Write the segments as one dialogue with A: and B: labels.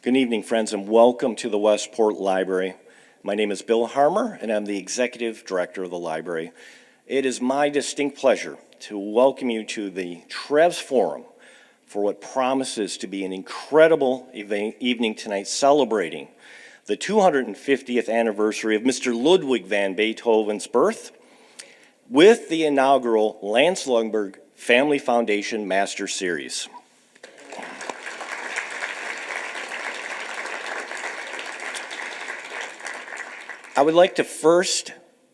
A: Good evening, friends, and welcome to the Westport Library. My name is Bill Harmer, and I'm the Executive Director of the library. It is my distinct pleasure to welcome you to the Trevs Forum for what promises to be an incredible evening tonight, celebrating the 250th anniversary of Mr. Ludwig van Beethoven's birth with the inaugural Lance Lundberg Family Foundation Master Series. I would like to first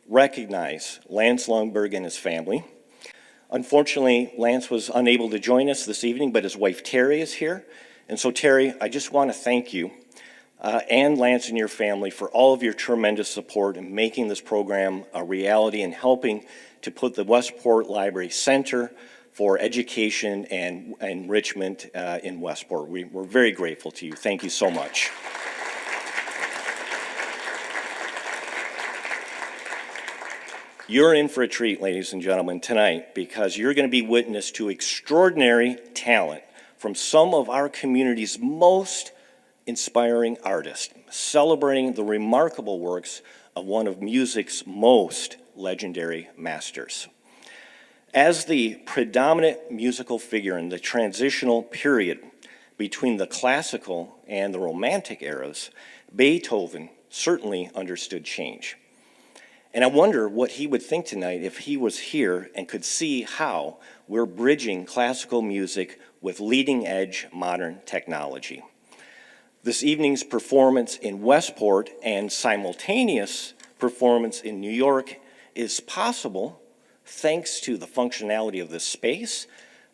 A: recognize Lance Lundberg and his family. Unfortunately, Lance was unable to join us this evening, but his wife Terry is here. And so Terry, I just want to thank you and Lance and your family for all of your tremendous support in making this program a reality and helping to put the Westport Library Center for Education and Enrichment in Westport. We're very grateful to you. Thank you so much. You're in for a treat, ladies and gentlemen, tonight, because you're going to be witness to extraordinary talent from some of our community's most inspiring artists, celebrating the remarkable works of one of music's most legendary masters. As the predominant musical figure in the transitional period between the classical and the Romantic eras, Beethoven certainly understood change. And I wonder what he would think tonight if he was here and could see how we're bridging classical music with leading-edge modern technology. This evening's performance in Westport and simultaneous performance in New York is possible thanks to the functionality of this space,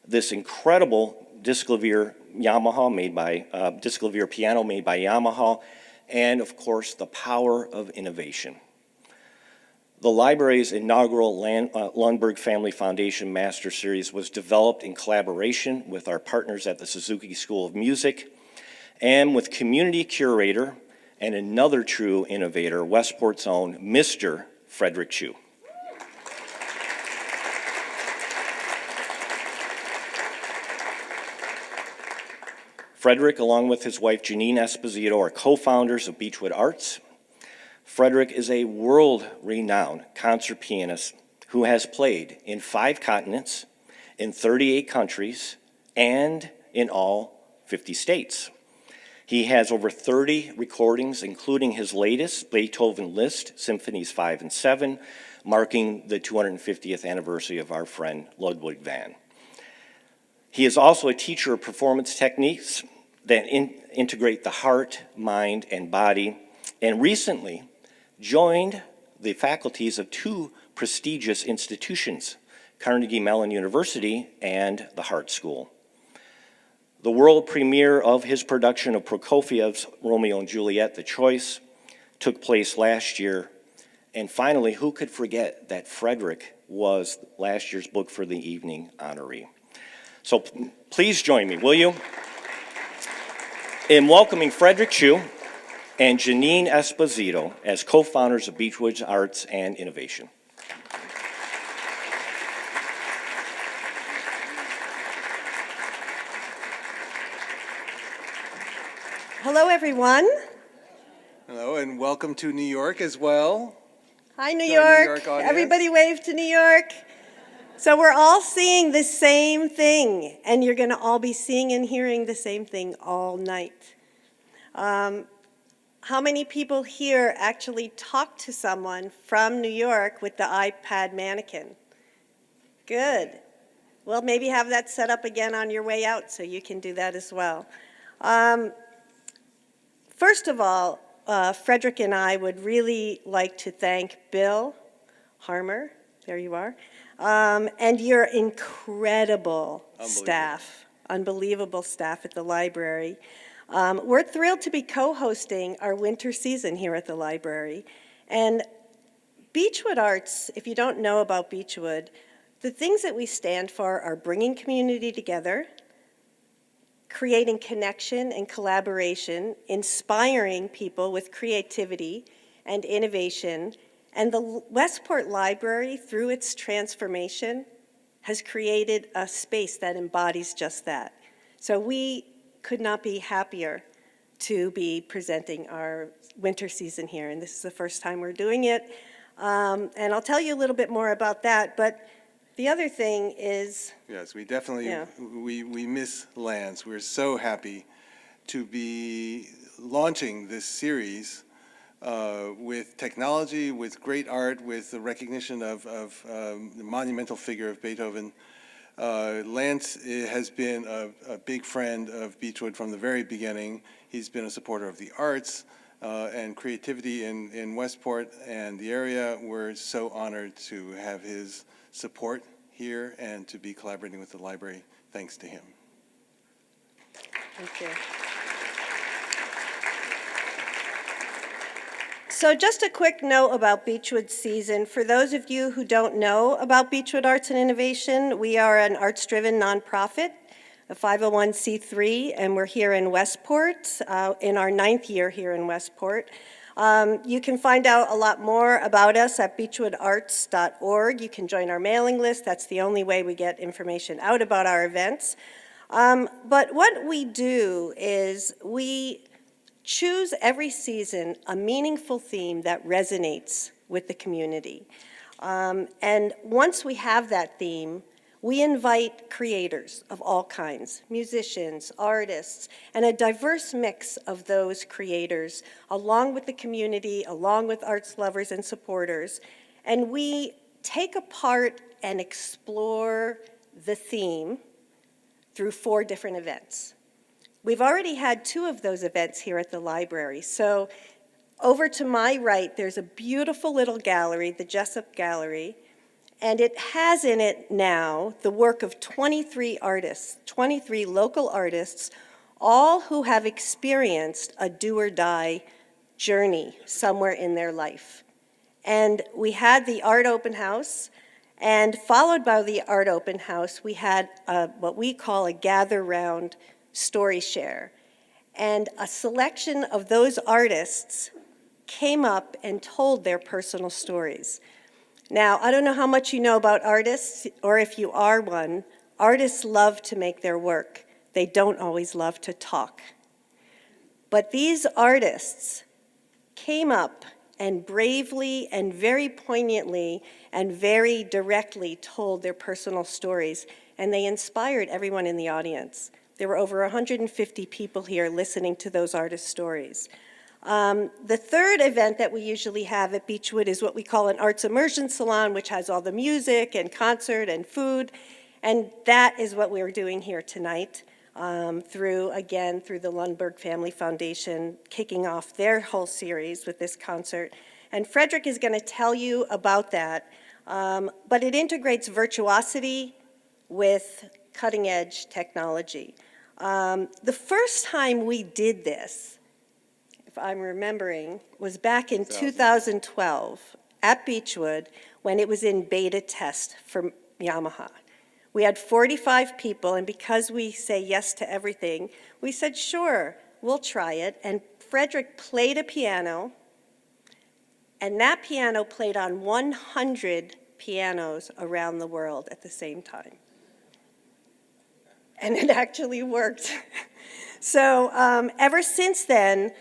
A: this incredible Diskalvier Diskalvier piano made by Yamaha, and of course the power of innovation. The library's inaugural Lundberg Family Foundation Master Series was developed in collaboration with our partners at the Suzuki School of Music and with community curator and another true innovator, Westport's own Mr. Frederic Chiu. Frederic, along with his wife Janine Esposito, are co-founders of Beechwood Arts. Frederic is a world-renowned concert pianist who has played in 5 continents, in 38 countries, and in all 50 states. He has over 30 recordings, including his latest, Beethoven List, Symphonies 5 and 7, marking the 250th anniversary of our friend Ludwig van. He is also a teacher of performance techniques that integrate the heart, mind, and body, and recently joined the faculties of 2 prestigious institutions, Carnegie Mellon University and the Hart School. The world premiere of his production of Prokofiev's Romeo and Juliet, The Choice, took place last year. And finally, who could forget that Frederic was last year's Book for the Evening honoree? So please join me, will you, in welcoming Frederic Chiu and Janine Esposito as co-founders of Beechwood Arts and Innovation.
B: Hello, everyone.
C: Hello, and welcome to New York as well.
B: Hi, New York. Everybody wave to New York. So we're all seeing the same thing, and you're going to all be seeing and hearing the same thing all night. How many people here actually talked to someone from New York with the iPad mannequin? Good. Well, maybe have that set up again on your way out so you can do that as well. First of all, Frederic and I would really like to thank Bill Harmer, there you are, and your incredible staff, unbelievable staff at the library. We're thrilled to be co-hosting our winter season here at the library. And Beechwood Arts, if you don't know about Beechwood, the things that we stand for are bringing community together, creating connection and collaboration, inspiring people with creativity and innovation. And the Westport Library, through its transformation, has created a space that embodies just that. So we could not be happier to be presenting our winter season here, and this is the first time we're doing it. And I'll tell you a little bit more about that, but the other thing is...
C: Yes, we definitely,
B: Yeah.
C: we miss Lance. We're so happy to be launching this series with technology, with great art, with the recognition of the monumental figure of Beethoven. Lance has been a big friend of Beechwood from the very beginning. He's been a supporter of the arts and creativity in Westport and the area. We're so honored to have his support here and to be collaborating with the library, thanks to him.
B: Thank you. So just a quick note about Beechwood season. For those of you who don't know about Beechwood Arts and Innovation, we are an arts-driven nonprofit, a 501c3, and we're here in Westport, in our 9th year here in Westport. You can find out a lot more about us at beechwoodarts.org. You can join our mailing list. That's the only way we get information out about our events. But what we do is we choose every season a meaningful theme that resonates with the community. And once we have that theme, we invite creators of all kinds, musicians, artists, and a diverse mix of those creators, along with the community, along with arts lovers and supporters. And we take apart and explore the theme through 4 different events. We've already had 2 of those events here at the library. So over to my right, there's a beautiful little gallery, the Jessup Gallery, and it has in it now the work of 23 artists, 23 local artists, all who have experienced a do-or-die journey somewhere in their life. And we had the art open house, and followed by the art open house, we had what we call a gather round story share. And a selection of those artists came up and told their personal stories. Now, I don't know how much you know about artists, or if you are one, artists love to make their work. They don't always love to talk. But these artists came up and bravely and very poignantly and very directly told their personal stories, and they inspired everyone in the audience. There were over 150 people here listening to those artist stories. The third event that we usually have at Beechwood is what we call an Arts Immersion Salon, which has all the music and concert and food. And that is what we're doing here tonight through the Lundberg Family Foundation, kicking off their whole series with this concert. And Frederic is going to tell you about that. But it integrates virtuosity with cutting-edge technology. The first time we did this, if I'm remembering, was back in 2012 at Beechwood when it was in beta test for Yamaha. We had 45 people, and because we say yes to everything, we said, sure, we'll try it. And Frederic played a piano, and that piano played on 100 pianos around the world at the same time. And it actually worked. So ever since then,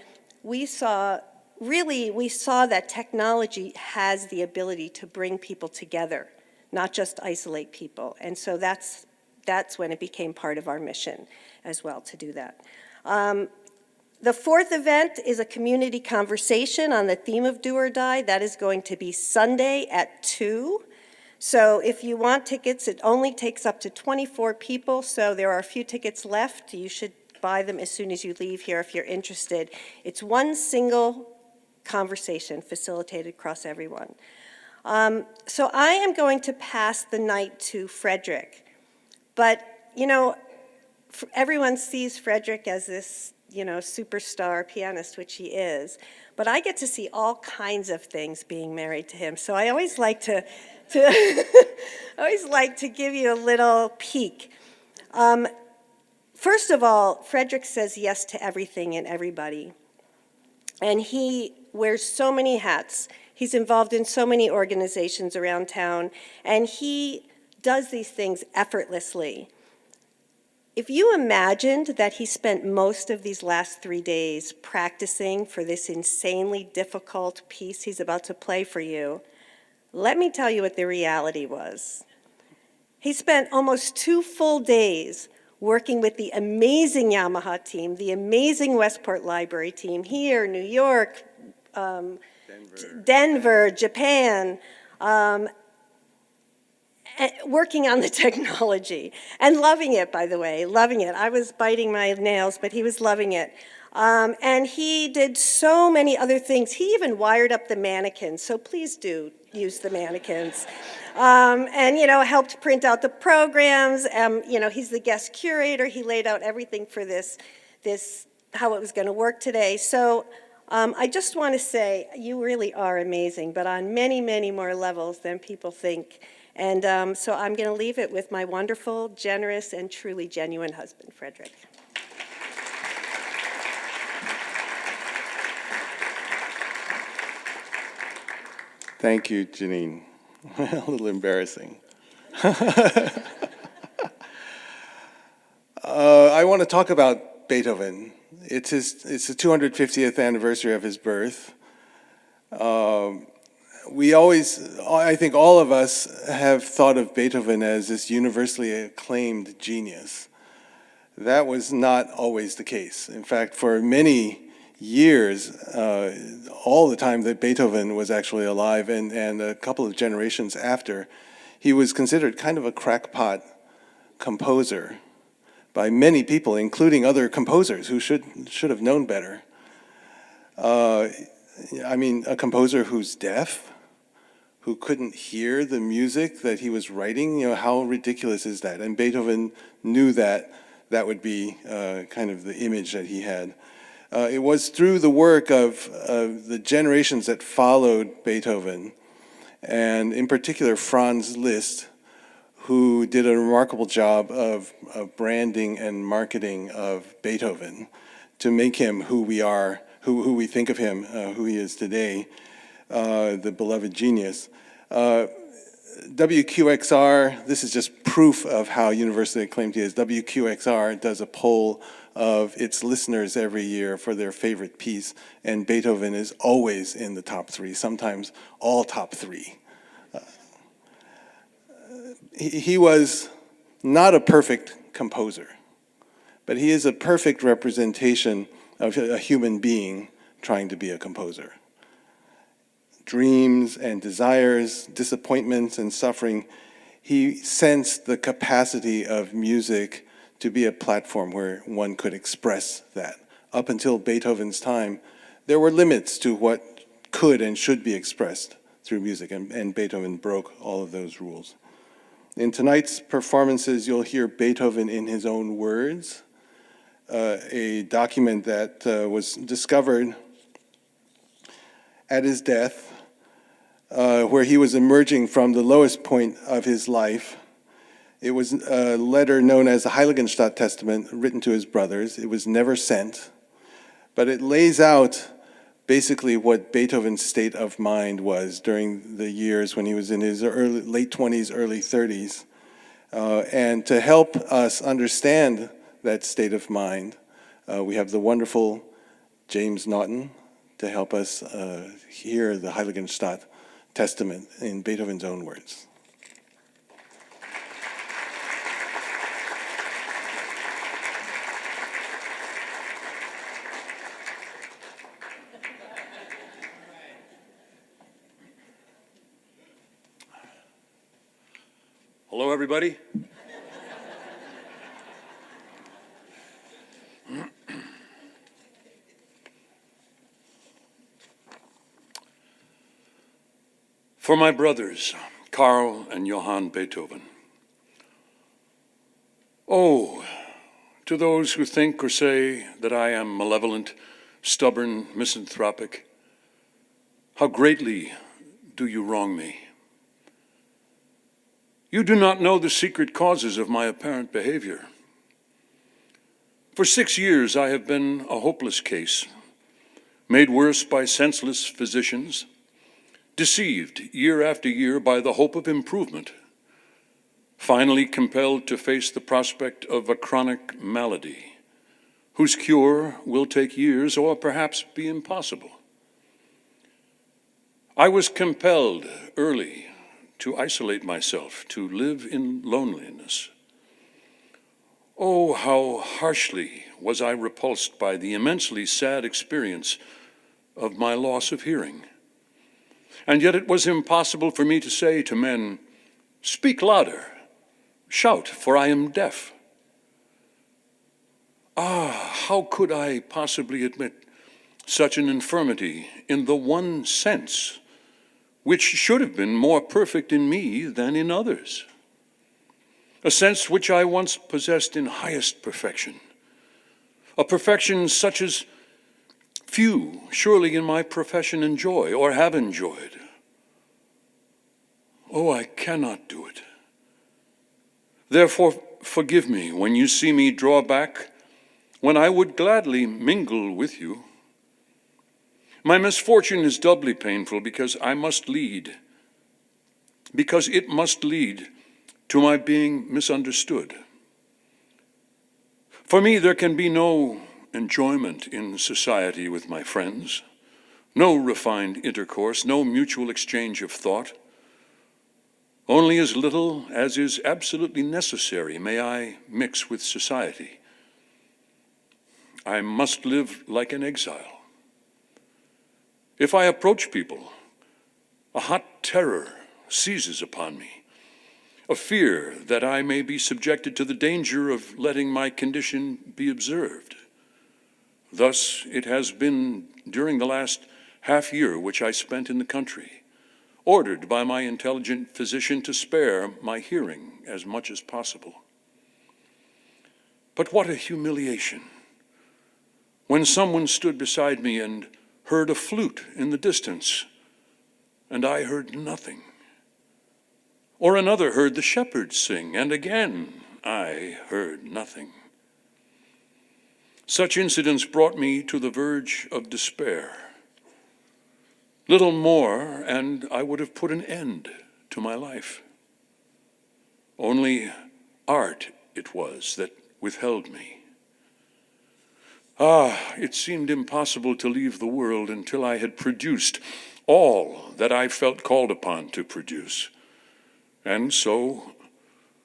B: we saw that technology has the ability to bring people together, not just isolate people. And so that's when it became part of our mission as well to do that. The fourth event is a community conversation on the theme of do or die. That is going to be Sunday at 2. So if you want tickets, it only takes up to 24 people, so there are a few tickets left. You should buy them as soon as you leave here if you're interested. It's one single conversation facilitated across everyone. So I am going to pass the night to Frederic. But, you know, everyone sees Frederic as this, you know, superstar pianist, which he is. But I get to see all kinds of things being married to him. So I always like to give you a little peek. First of all, Frederic says yes to everything and everybody. And he wears so many hats. He's involved in so many organizations around town, and he does these things effortlessly. If you imagined that he spent most of these last 3 days practicing for this insanely difficult piece he's about to play for you, let me tell you what the reality was. He spent almost 2 full days working with the amazing Yamaha team, the amazing Westport Library team here, New York, Denver, Japan, working on the technology and loving it, by the way, loving it. I was biting my nails, but he was loving it. And he did so many other things. He even wired up the mannequins, so please do use the mannequins. And, helped print out the programs. He's the guest curator. He laid out everything for this how it was going to work today. So I just want to say, you really are amazing, but on many, many more levels than people think. And so I'm going to leave it with my wonderful, generous, and truly genuine husband, Frederic.
C: Thank you, Janine. A little embarrassing. I want to talk about Beethoven. It's the 250th anniversary of his birth. I think all of us have thought of Beethoven as this universally acclaimed genius. That was not always the case. In fact, for many years, all the time that Beethoven was actually alive and a couple of generations after, he was considered kind of a crackpot composer by many people, including other composers who should have known better. A composer who's deaf, who couldn't hear the music that he was writing, how ridiculous is that? And Beethoven knew that would be kind of the image that he had. It was through the work of the generations that followed Beethoven, and in particular Franz Liszt, who did a remarkable job of branding and marketing of Beethoven to make him who we are, who we think of him, who he is today, the beloved genius. WQXR, this is just proof of how universally acclaimed he is. WQXR does a poll of its listeners every year for their favorite piece, and Beethoven is always in the top 3, sometimes all top 3. He was not a perfect composer, but he is a perfect representation of a human being trying to be a composer. Dreams and desires, disappointments and suffering, he sensed the capacity of music to be a platform where one could express that. Up until Beethoven's time, there were limits to what could and should be expressed through music, and Beethoven broke all of those rules. In tonight's performances, you'll hear Beethoven in his own words, a document that was discovered at his death, where he was emerging from the lowest point of his life. It was a letter known as the Heiligenstadt Testament, written to his brothers. It was never sent, but it lays out basically what Beethoven's state of mind was during the years when he was in his late 20s, early 30s. And to help us understand that state of mind, we have the wonderful James Naughton to help us hear the Heiligenstadt Testament in Beethoven's own words.
D: Hello, everybody. For my brothers, Carl and Johann Beethoven. Oh, to those who think or say that I am malevolent, stubborn, misanthropic, how greatly do you wrong me. You do not know the secret causes of my apparent behavior. For 6 years I have been a hopeless case, made worse by senseless physicians, deceived year after year by the hope of improvement. finally compelled to face the prospect of a chronic malady, whose cure will take years or perhaps be impossible. I was compelled early to isolate myself, to live in loneliness. Oh, how harshly was I repulsed by the immensely sad experience of my loss of hearing. And yet it was impossible for me to say to men, "Speak louder, shout, for I am deaf." How could I possibly admit such an infirmity in the one sense which should have been more perfect in me than in others? A sense which I once possessed in highest perfection, a perfection such as few surely in my profession enjoy or have enjoyed. Oh, I cannot do it. Therefore, forgive me when you see me draw back, when I would gladly mingle with you. My misfortune is doubly painful because it must lead to my being misunderstood. For me, there can be no enjoyment in society with my friends, no refined intercourse, no mutual exchange of thought. Only as little as is absolutely necessary may I mix with society. I must live like an exile. If I approach people, a hot terror seizes upon me, a fear that I may be subjected to the danger of letting my condition be observed. Thus it has been during the last half year which I spent in the country, ordered by my intelligent physician to spare my hearing as much as possible. But what a humiliation when someone stood beside me and heard a flute in the distance, and I heard nothing. Or another heard the shepherds sing, and again I heard nothing. Such incidents brought me to the verge of despair. Little more, and I would have put an end to my life. Only art it was that withheld me. It seemed impossible to leave the world until I had produced all that I felt called upon to produce. And so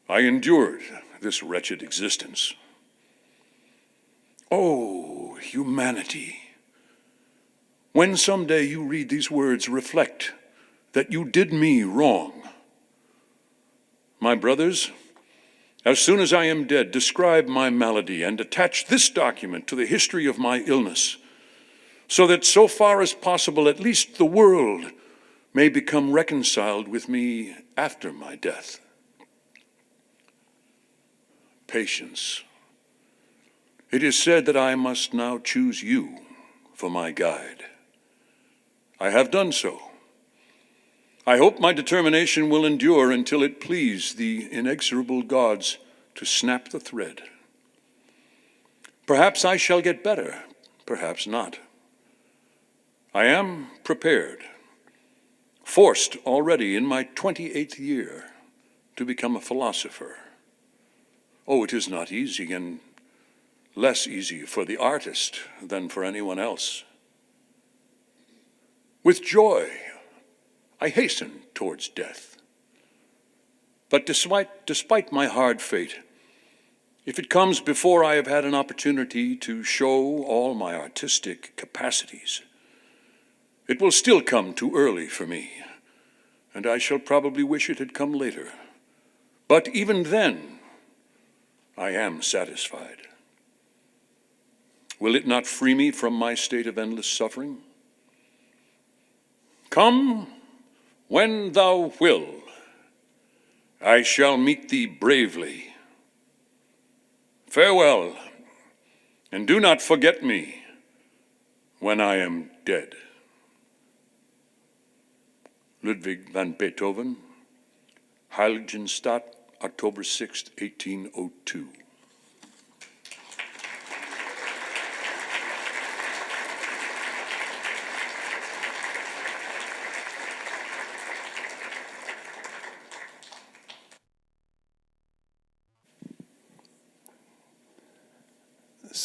D: I endured this wretched existence. Oh, humanity! When someday you read these words, reflect that you did me wrong. My brothers, as soon as I am dead, describe my malady and attach this document to the history of my illness, so that so far as possible, at least the world may become reconciled with me after my death. Patience. It is said that I must now choose you for my guide. I have done so. I hope my determination will endure until it please the inexorable gods to snap the thread. Perhaps I shall get better, perhaps not. I am prepared, forced already in my 28th year to become a philosopher. Oh, it is not easy, and less easy for the artist than for anyone else. With joy, I hasten towards death. But despite my hard fate, if it comes before I have had an opportunity to show all my artistic capacities, it will still come too early for me, and I shall probably wish it had come later. But even then, I am satisfied. Will it not free me from my state of endless suffering? Come when thou will, I shall meet thee bravely. Farewell, and do not forget me when I am dead. Ludwig van Beethoven, Heiligenstadt, October 6, 1802.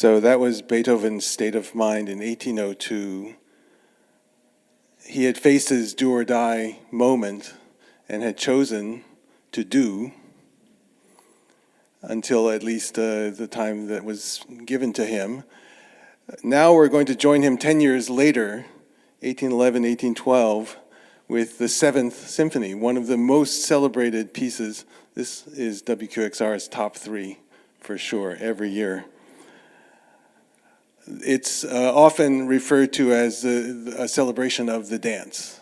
C: So that was Beethoven's state of mind in 1802. He had faced his do or die moment and had chosen to do until at least the time that was given to him. Now we're going to join him 10 years later, 1811, 1812, with the Seventh Symphony, one of the most celebrated pieces. This is WQXR's top 3 for sure every year. It's often referred to as a celebration of the dance.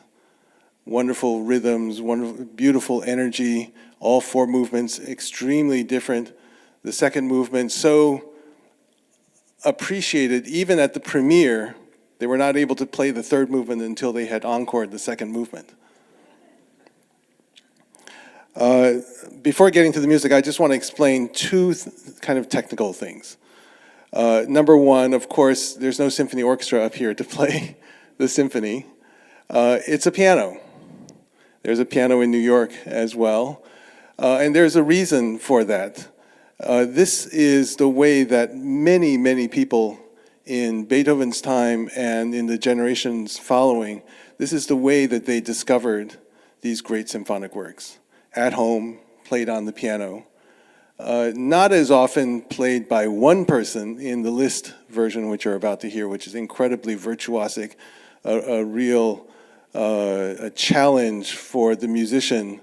C: Wonderful rhythms, wonderful, beautiful energy, all 4 movements extremely different. The second movement so appreciated, even at the premiere, they were not able to play the third movement until they had encored the second movement. Before getting to the music, I just want to explain 2 kind of technical things. Number one, of course, there's no symphony orchestra up here to play the symphony. It's a piano. There's a piano in New York as well. And there's a reason for that. This is the way that many, many people in Beethoven's time and in the generations following, this is the way that they discovered these great symphonic works. At home, played on the piano. Not as often played by one person in the Liszt version, which you're about to hear, which is incredibly virtuosic, a real a challenge for the musician.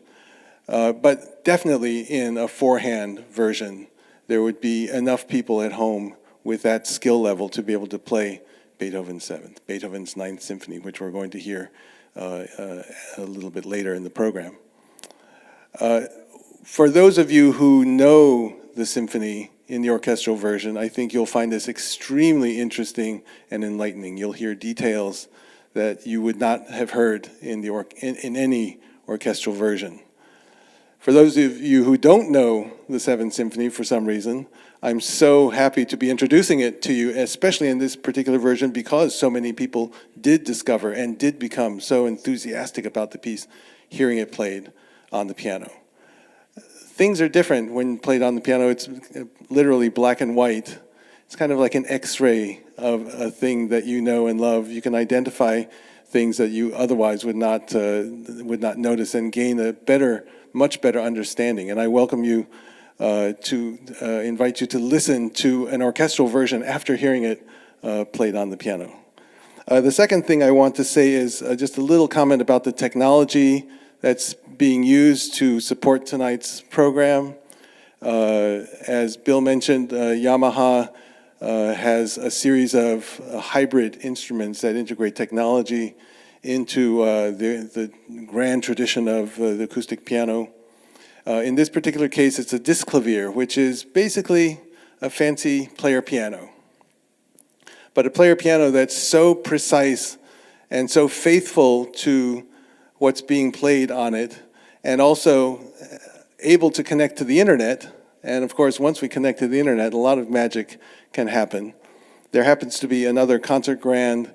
C: But definitely in a 4-hand version, there would be enough people at home with that skill level to be able to play Beethoven's 7th, Beethoven's Ninth Symphony, which we're going to hear a little bit later in the program. For those of you who know the symphony in the orchestral version, I think you'll find this extremely interesting and enlightening. You'll hear details that you would not have heard in any orchestral version. For those of you who don't know the Seventh Symphony for some reason, I'm so happy to be introducing it to you, especially in this particular version, because so many people did discover and did become so enthusiastic about the piece, hearing it played on the piano. Things are different when played on the piano. It's literally black and white. It's kind of like an X-ray of a thing that you know and love. You can identify things that you otherwise would not notice and gain a much better understanding. And I welcome you to invite you to listen to an orchestral version after hearing it played on the piano. The second thing I want to say is just a little comment about the technology that's being used to support tonight's program. As Bill mentioned, Yamaha has a series of hybrid instruments that integrate technology into the grand tradition of the acoustic piano. In this particular case, it's a Diskalvier, which is basically a fancy player piano. But a player piano that's so precise and so faithful to what's being played on it, and also able to connect to the internet. And of course, once we connect to the internet, a lot of magic can happen. There happens to be another concert grand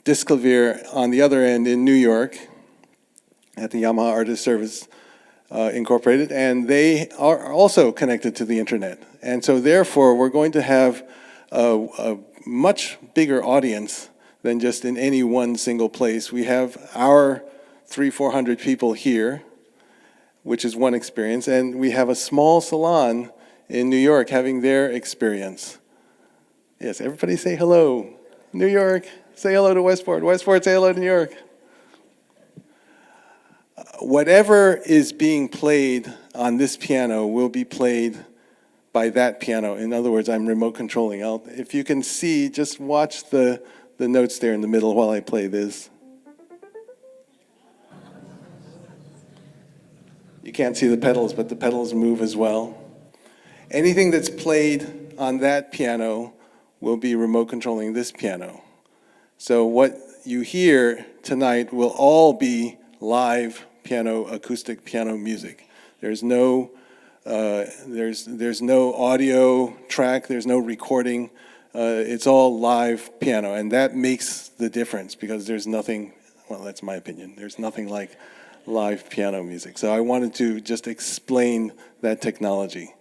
C: Diskalvier on the other end in New York at the Yamaha Artist Service Incorporated, and they are also connected to the internet. And so therefore, we're going to have a much bigger audience than just in any one single place. We have our 300-400 people here, which is one experience, and we have a small salon in New York having their experience. Yes, everybody say hello. New York, say hello to Westport. Westport, say hello to New York. Whatever is being played on this piano will be played by that piano. In other words, I'm remote controlling. If you can see, just watch the notes there in the middle while I play this. You can't see the pedals, but the pedals move as well. Anything that's played on that piano will be remote controlling this piano. So what you hear tonight will all be live piano, acoustic piano music. There's no audio track, there's no recording. It's all live piano, and that makes the difference because there's nothing, well, that's my opinion, there's nothing like live piano music. So I wanted to just explain that technology.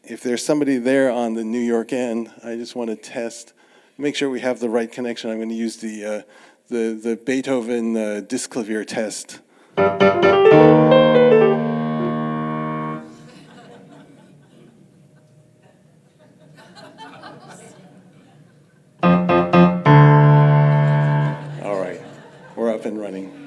C: if there's somebody there on the New York end, I just want to test, make sure we have the right connection. I'm going to use the Beethoven Diskalvier test. All right, we're up and running.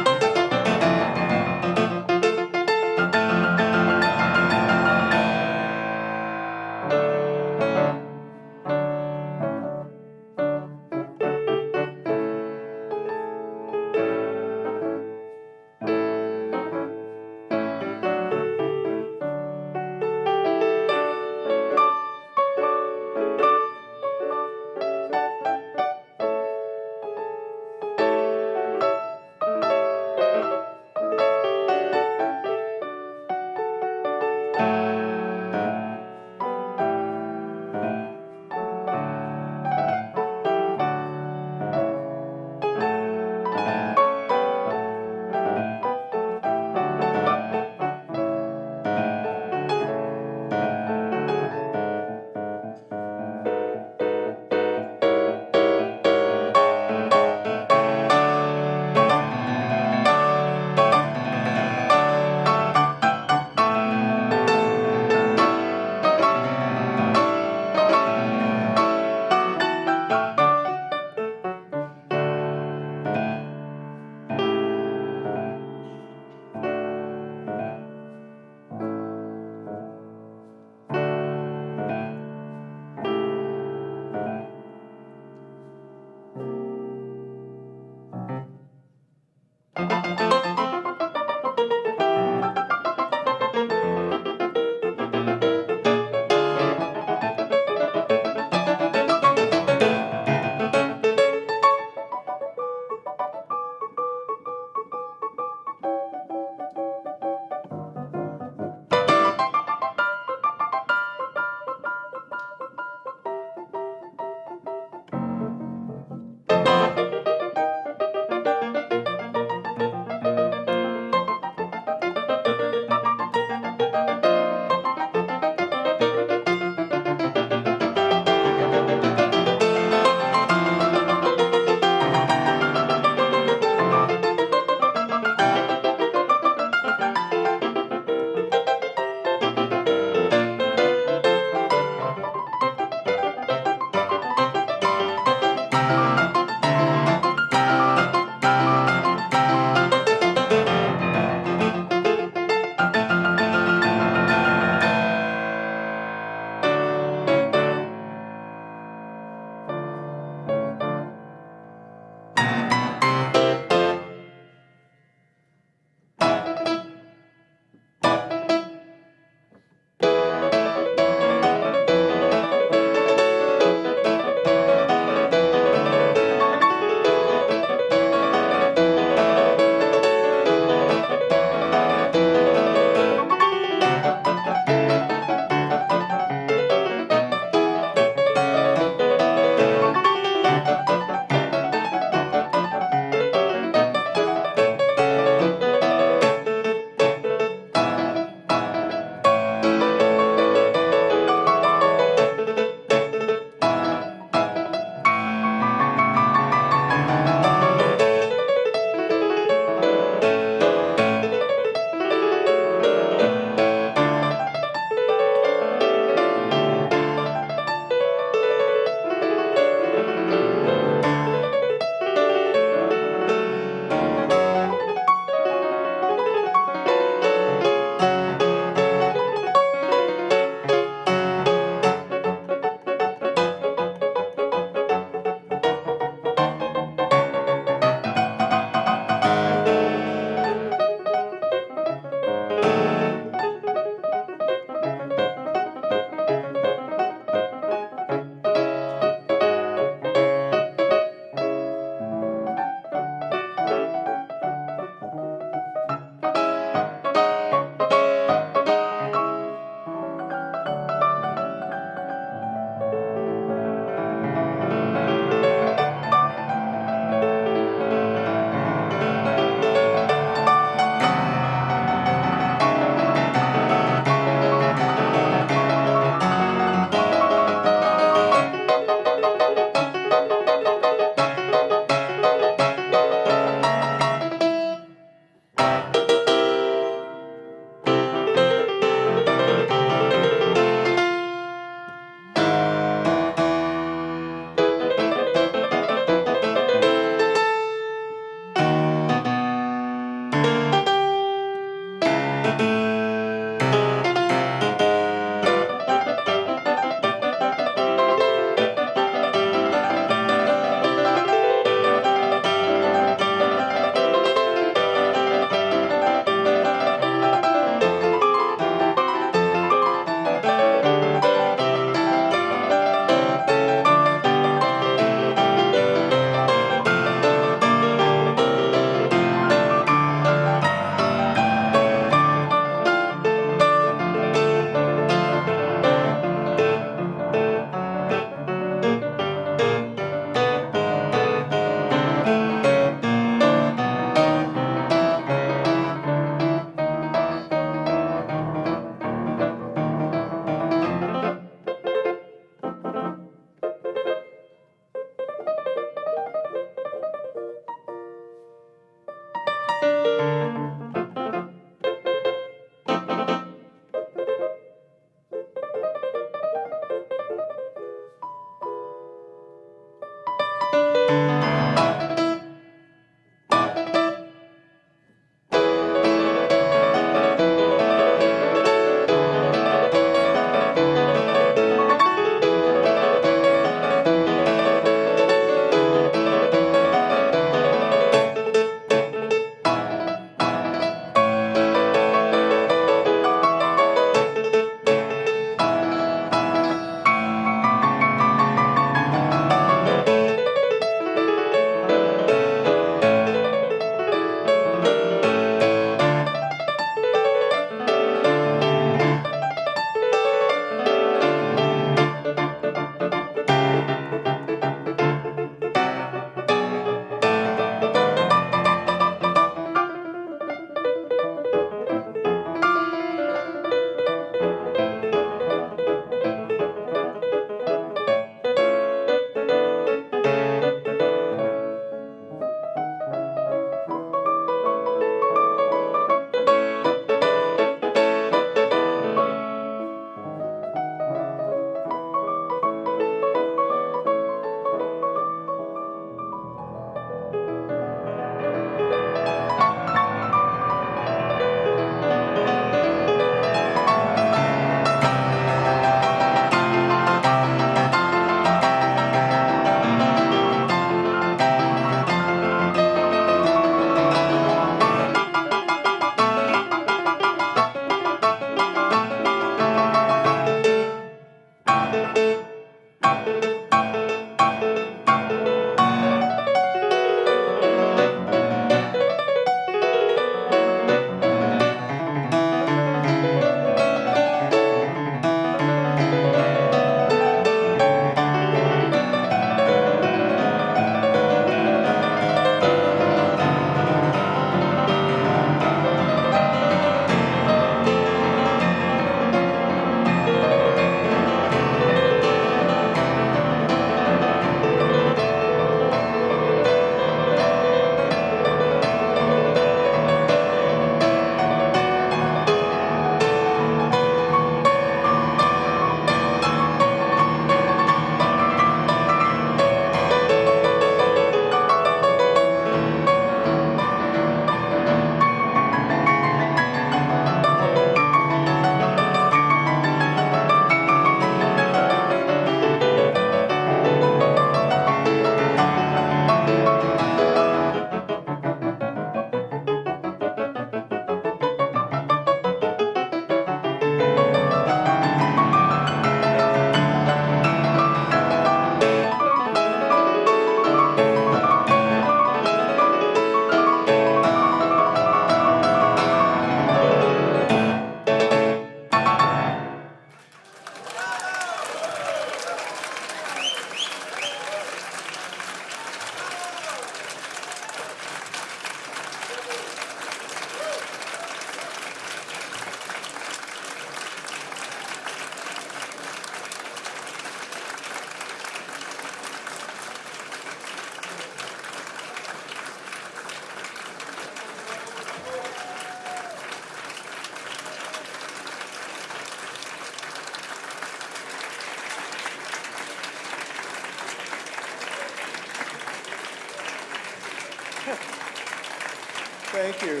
C: Thank you.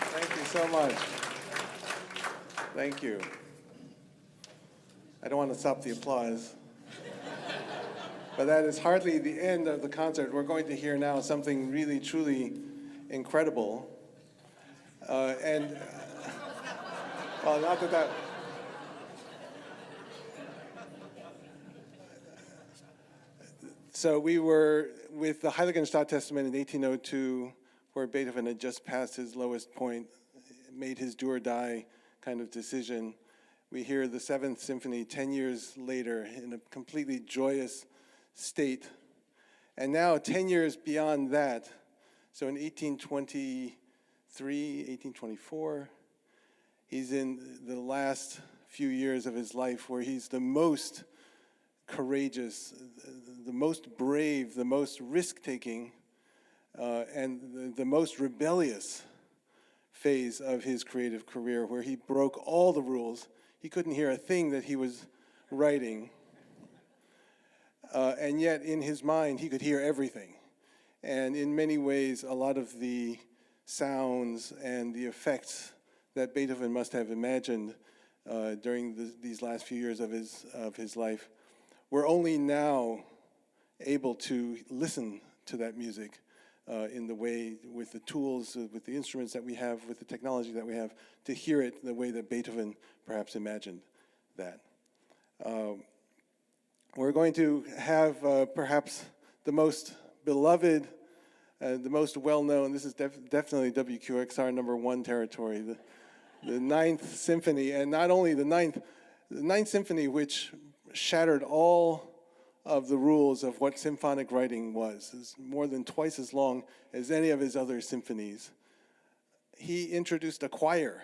C: Thank you so much. Thank you. I don't want to stop the applause. But that is hardly the end of the concert. We're going to hear now something really, truly incredible. Well, not that. So we were with the Heiligenstadt Testament in 1802, where Beethoven had just passed his lowest point, made his do or die kind of decision. We hear the Seventh Symphony 10 years later in a completely joyous state. And now 10 years beyond that, so in 1823, 1824, he's in the last few years of his life where he's the most courageous, the most brave, the most risk-taking, and the most rebellious phase of his creative career, where he broke all the rules. He couldn't hear a thing that he was writing, and yet in his mind he could hear everything. And in many ways, a lot of the sounds and the effects that Beethoven must have imagined during these last few years of his life, we're only now able to listen to that music in the way, with the tools, with the instruments that we have, with the technology that we have, to hear it the way that Beethoven perhaps imagined that. We're going to have perhaps the most beloved, the most well-known, this is definitely WQXR #1 territory, the Ninth Symphony, and not only the Ninth Symphony, which shattered all of the rules of what symphonic writing was. It's more than twice as long as any of his other symphonies. He introduced a choir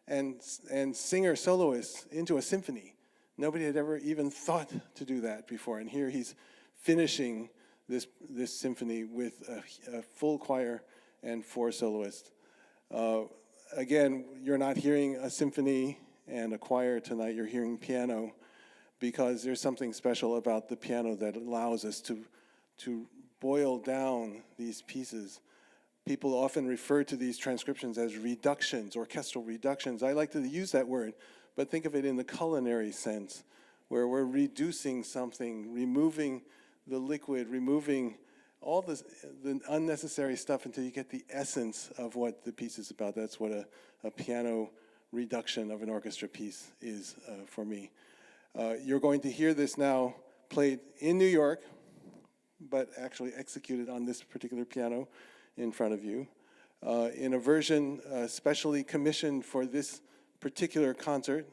C: and singer soloists into a symphony. Nobody had ever even thought to do that before, and here he's finishing this symphony with a full choir and 4 soloists. Again, you're not hearing a symphony and a choir tonight, you're hearing piano, because there's something special about the piano that allows us to boil down these pieces. People often refer to these transcriptions as reductions, orchestral reductions. I like to use that word, but think of it in the culinary sense, where we're reducing something, removing the liquid, removing all the unnecessary stuff until you get the essence of what the piece is about. That's what a piano reduction of an orchestra piece is for me. You're going to hear this now played in New York, but actually executed on this particular piano in front of you, in a version specially commissioned for this particular concert,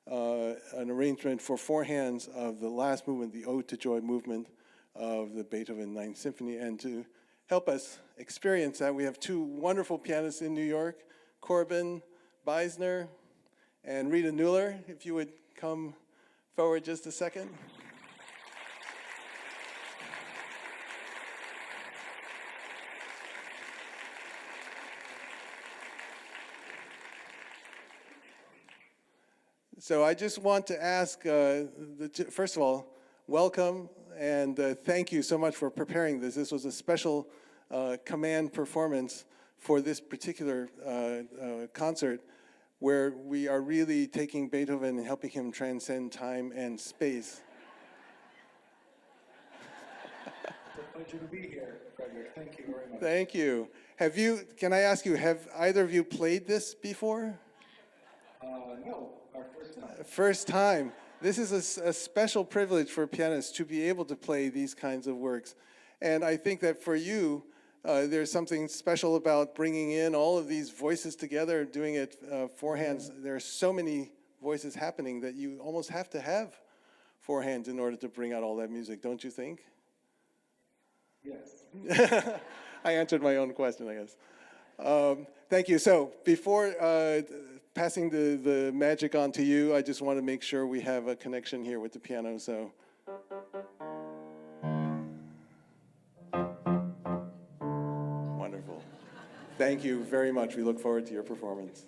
C: an arrangement for 4 hands of the last movement, the Ode to Joy movement of the Beethoven Ninth Symphony. And to help us experience that, we have 2 wonderful pianists in New York, Corbin, Beisner, and Rita Nuller. If you would come forward just a second. So I just want to ask, first of all, welcome, and thank you so much for preparing this. This was a special command performance for this particular concert, where we are really taking Beethoven and helping him transcend time and space.
E: It's a pleasure to be here, Frederic. Thank you very much.
C: Thank you. Can I ask you, have either of you played this before?
E: No, our first time.
C: First time. This is a special privilege for pianists to be able to play these kinds of works. And I think that for you, there's something special about bringing in all of these voices together, doing it 4 hands. There are so many voices happening that you almost have to have 4 hands in order to bring out all that music, don't you think?
E: Yes.
C: I answered my own question, I guess. Thank you. So before passing the magic on to you, I just want to make sure we have a connection here with the piano. So. Wonderful. Thank you very much. We look forward to your performance.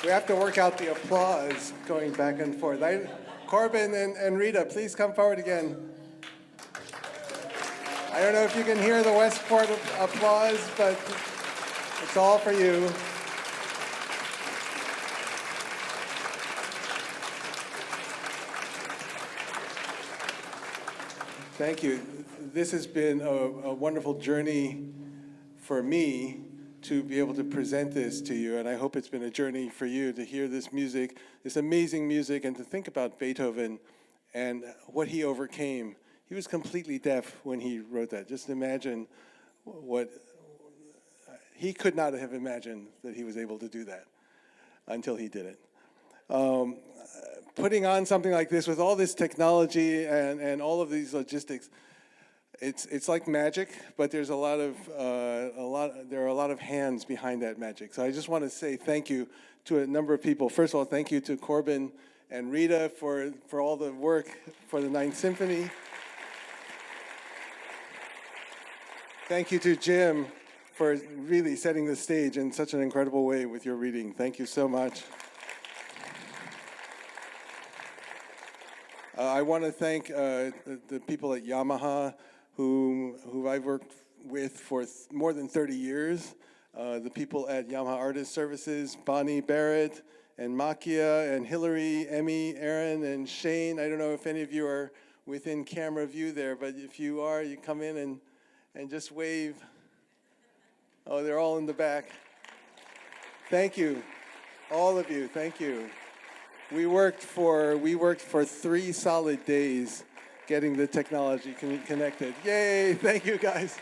C: We have to work out the applause going back and forth. Corbin and Rita, please come forward again. I don't know if you can hear the Westport applause, but it's all for you. Thank you. This has been a wonderful journey for me to be able to present this to you, and I hope it's been a journey for you to hear this music, this amazing music, and to think about Beethoven and what he overcame. He was completely deaf when he wrote that. Just imagine what he could not have imagined that he was able to do that until he did it. Putting on something like this with all this technology and all of these logistics, it's like magic, but there's there are a lot of hands behind that magic. So I just want to say thank you to a number of people. First of all, thank you to Corbin and Rita for all the work for the Ninth Symphony. Thank you to Jim for really setting the stage in such an incredible way with your reading. Thank you so much. I want to thank the people at Yamaha who I've worked with for more than 30 years. The people at Yamaha Artist Services, Bonnie Barrett and Makia and Hillary, Emmy, Aaron, and Shane. I don't know if any of you are within camera view there, but if you are, you come in and just wave. Oh, they're all in the back. Thank you, all of you, thank you. We worked for 3 solid days getting the technology connected. Yay, thank you guys.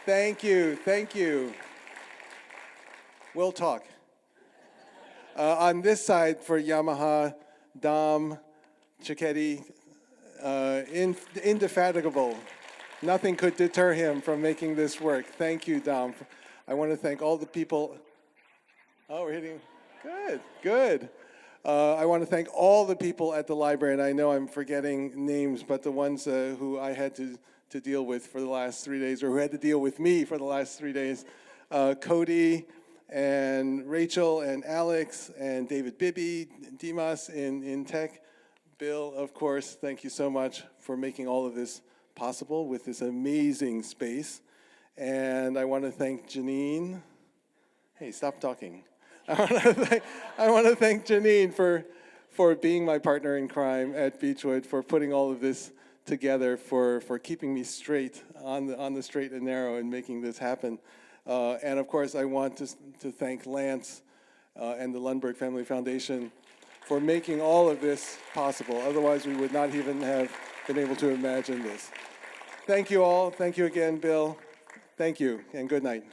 C: Thank you. We'll talk. On this side for Yamaha, Dom, Cicchetti, indefatigable. Nothing could deter him from making this work. Thank you, Dom. I want to thank all the people. Oh, we're hitting. Good. I want to thank all the people at the library, and I know I'm forgetting names, but the ones who I had to deal with for the last 3 days, or who had to deal with me for the last 3 days. Cody and Rachel and Alex and David Bibby, Dimas in tech. Bill, of course, thank you so much for making all of this possible with this amazing space. And I want to thank Janine. Hey, stop talking. I want to thank Janine for being my partner in crime at Beechwood, for putting all of this together, for keeping me straight on the straight and narrow and making this happen. And of course, I want to thank Lance and the Lundberg Family Foundation for making all of this possible. Otherwise, we would not even have been able to imagine this. Thank you all. Thank you again, Bill. Thank you, and good night.